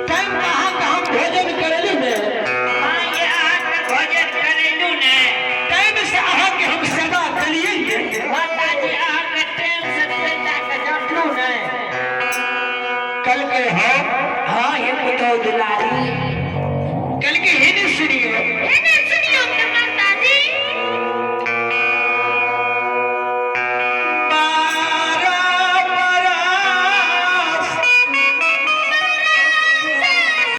time कहाँ का हम भोजन करेलू ने टाइम से आहा के हम सेवा करिए कल के हम हाँ ये तो दुलारी कल के ही नहीं सुनिए